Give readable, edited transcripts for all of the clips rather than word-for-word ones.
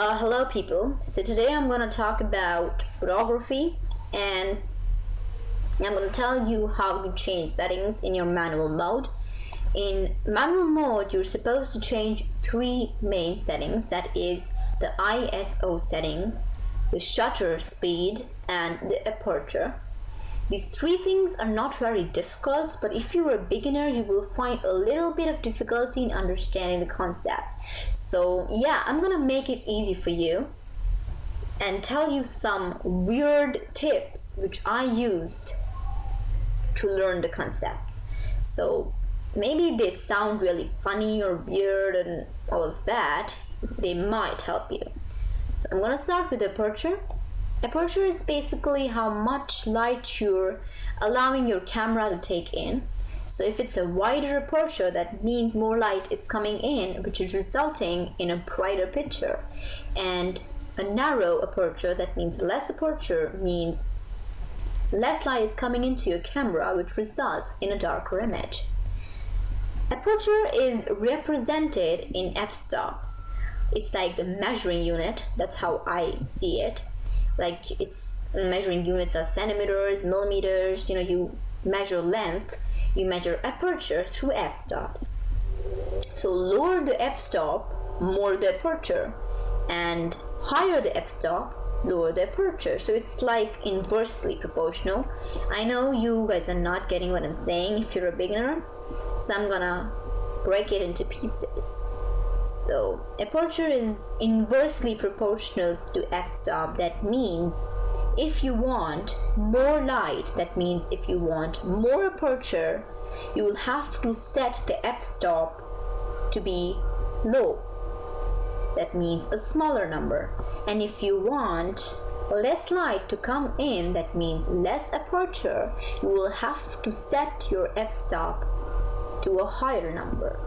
Hello people. So today I'm going to talk about photography and I'm going to tell you how to change settings in your manual mode. In manual mode, you're supposed to change three main settings, that is the ISO setting, the shutter speed, and the aperture. These three things are not very difficult, but if you're a beginner, you will find a little bit of difficulty in understanding the concept. So yeah, I'm gonna make it easy for you and tell you some weird tips which I used to learn the concept. So maybe they sound really funny or weird and all of that. They might help you. So I'm gonna start with aperture. Aperture is basically how much light you're allowing your camera to take in. So if it's a wider aperture, that means more light is coming in, which is resulting in a brighter picture. And a narrow aperture, that means less aperture, means less light is coming into your camera, which results in a darker image. Aperture is represented in f-stops. It's like the measuring unit. That's how I see it. Like, it's measuring units are centimeters, millimeters. You measure length, you measure aperture through f-stops. So lower the f-stop, more the aperture, and higher the f-stop, lower the aperture. So it's like inversely proportional. I know you guys are not getting what I'm saying if you're a beginner, so I'm gonna break it into pieces. So aperture is inversely proportional to f-stop. That means if you want more light, that means if you want more aperture, you will have to set the f-stop to be low. That means a smaller number. And if you want less light to come in, that means less aperture, you will have to set your f-stop to a higher number.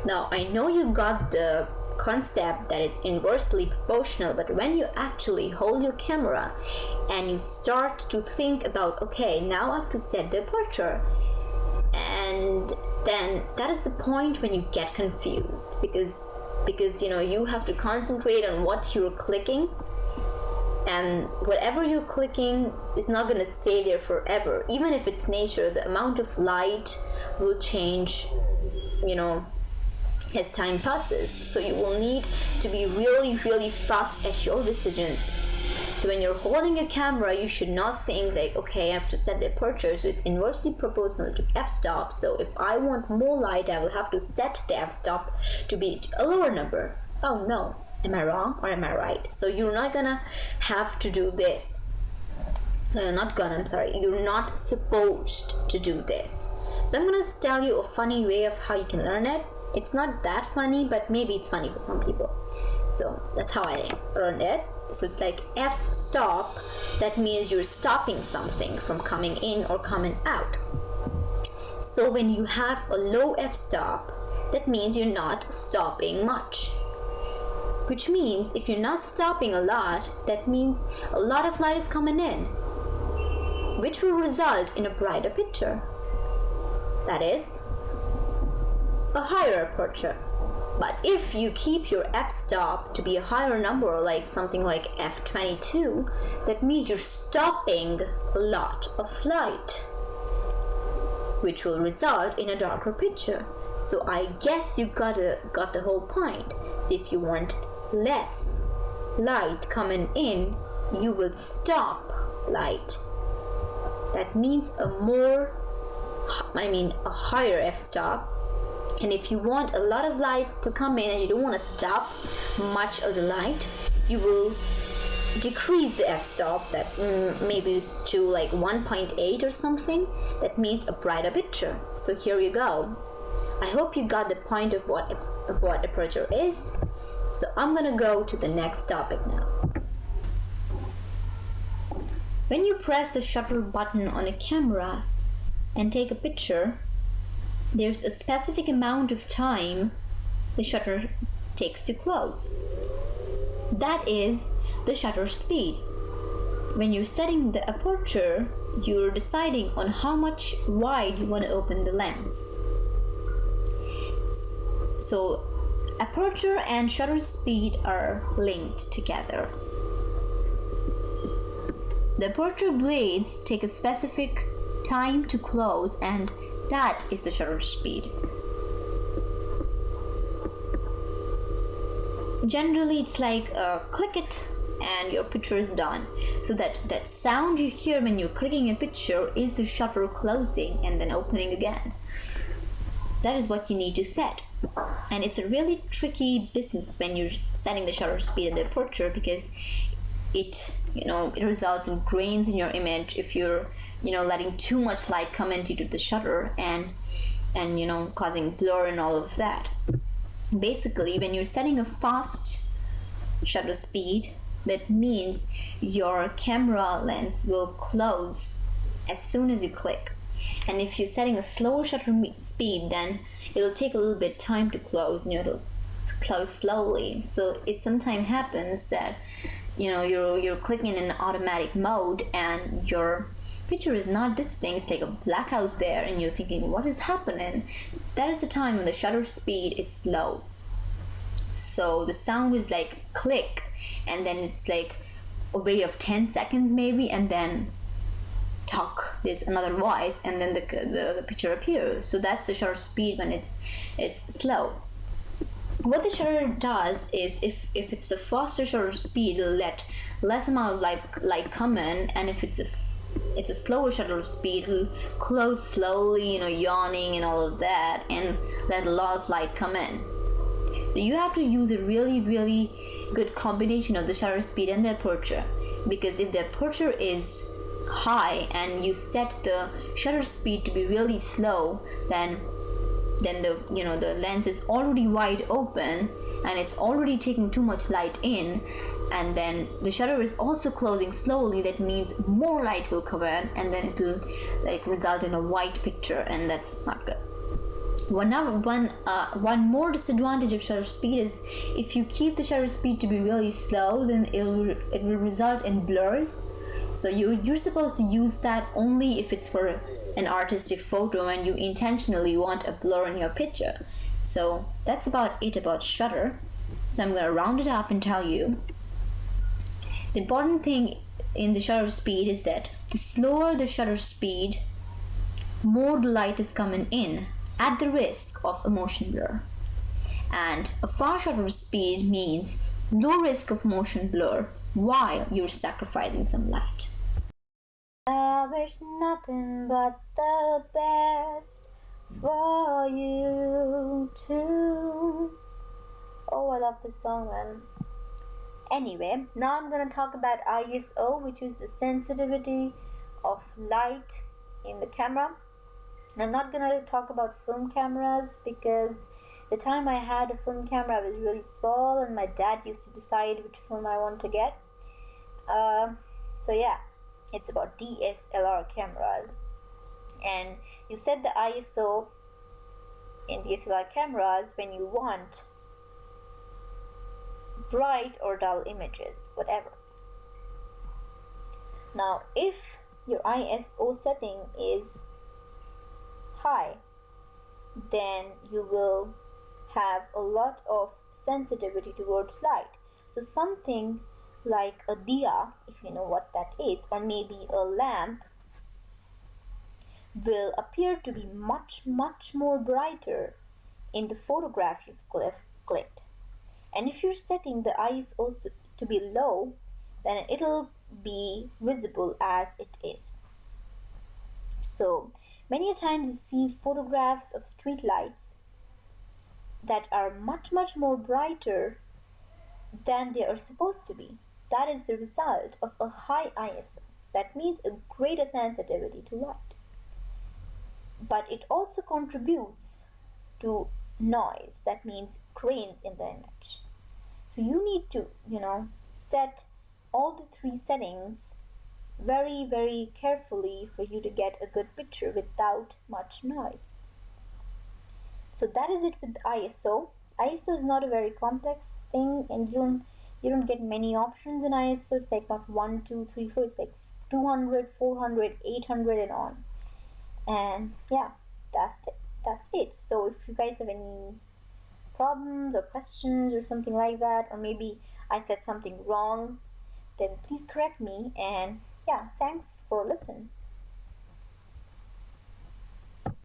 Now, I know you got the concept that it's inversely proportional, but when you actually hold your camera and you start to think about, okay, now I have to set the aperture, and then that is the point when you get confused because you have to concentrate on what you're clicking, and whatever you're clicking is not going to stay there forever. Even if it's nature, the amount of light will change as time passes. So you will need to be really fast at your decisions. So when you're holding your camera, you should not think like, okay, I have to set the aperture, so it's inversely proportional to f-stop. So if I want more light, I will have to set the f-stop to be a lower number. Oh no, am I wrong or am I right? So you're not gonna have to do this. You're not supposed to do this. So I'm gonna tell you a funny way of how you can learn it. It's not that funny, but maybe it's funny for some people. So that's how I learned it. So it's like f-stop, that means you're stopping something from coming in or coming out. So when you have a low f-stop, that means you're not stopping much. Which means if you're not stopping a lot, that means a lot of light is coming in, which will result in a brighter picture. That is a higher aperture. But if you keep your f-stop to be a higher number, like something like f22, that means you're stopping a lot of light, which will result in a darker picture. So I guess you got the whole point. So if you want less light coming in, you will stop light. That means a higher f-stop. And if you want a lot of light to come in and you don't want to stop much of the light, you will decrease the f-stop, that maybe to like 1.8 or something. That means a brighter picture. So here you go. I hope you got the point of what aperture is. So I'm gonna go to the next topic now. When you press the shutter button on a camera and take a picture, there's a specific amount of time the shutter takes to close. That is the shutter speed. When you're setting the aperture, you're deciding on how much wide you want to open the lens. So Aperture and shutter speed are linked together. The aperture blades take a specific time to close, and that is the shutter speed. Generally, it's like click it and your picture is done. So that sound you hear when you're clicking a picture is the shutter closing and then opening again. That is what you need to set. And it's a really tricky business when you're setting the shutter speed and the aperture, because it results in grains in your image if you're letting too much light come into the shutter and causing blur and all of that. Basically, when you're setting a fast shutter speed, that means your camera lens will close as soon as you click. And if you're setting a slower shutter speed, then it'll take a little bit time to close, and it'll close slowly. So it sometimes happens that you're clicking in an automatic mode and your picture is not distinct. It's like a blackout there, and you're thinking, what is happening? That is the time when the shutter speed is slow. So the sound is like click, and then it's like a wait of 10 seconds maybe, and then talk, there's another voice, and then the picture appears. So that's the shutter speed when it's slow. What the shutter does is, if it's a faster shutter speed, it'll let less amount of light come in, and if it's a slower shutter speed, it'll close slowly, yawning and all of that, and let a lot of light come in. So you have to use a really, really good combination of the shutter speed and the aperture, because if the aperture is high and you set the shutter speed to be really slow, then the lens is already wide open and it's already taking too much light in, and then the shutter is also closing slowly. That means more light will come in, and then it will result in a white picture, and that's not good. One more disadvantage of shutter speed is, if you keep the shutter speed to be really slow, then it will result in blurs. So you're supposed to use that only if it's for an artistic photo and you intentionally want a blur in your picture. So that's about it about shutter. So I'm going to round it up and tell you the important thing in the shutter speed is that the slower the shutter speed, more the light is coming in at the risk of a motion blur. And a fast shutter speed means low risk of motion blur while you're sacrificing some light. I wish nothing but the best for you too. Oh, I love this song, man. Anyway, now I'm going to talk about ISO, which is the sensitivity of light in the camera. I'm not going to talk about film cameras, because the time I had a film camera I was really small, and my dad used to decide which film I want to get. So yeah, it's about DSLR cameras. And you set the ISO in DSLR cameras when you want bright or dull images, whatever. Now, if your ISO setting is high, then you will have a lot of sensitivity towards light. So something like a diya, if you know what that is, or maybe a lamp, will appear to be much more brighter in the photograph you've clicked. And if you're setting the ISO to be low, then it'll be visible as it is. So many times you see photographs of street lights that are much more brighter than they are supposed to be. That is the result of a high ISO. That means a greater sensitivity to light. But it also contributes to noise. That means grains in the image. So you need to, set all the three settings very carefully for you to get a good picture without much noise. So that is it with ISO. ISO is not a very complex thing, and you don't get many options in ISO. It's like not 1, 2, 3, 4. It's like 200, 400, 800 and on. And yeah, that's it. So if you guys have any problems or questions or something like that, or maybe I said something wrong, then please correct me. And yeah, thanks for listening.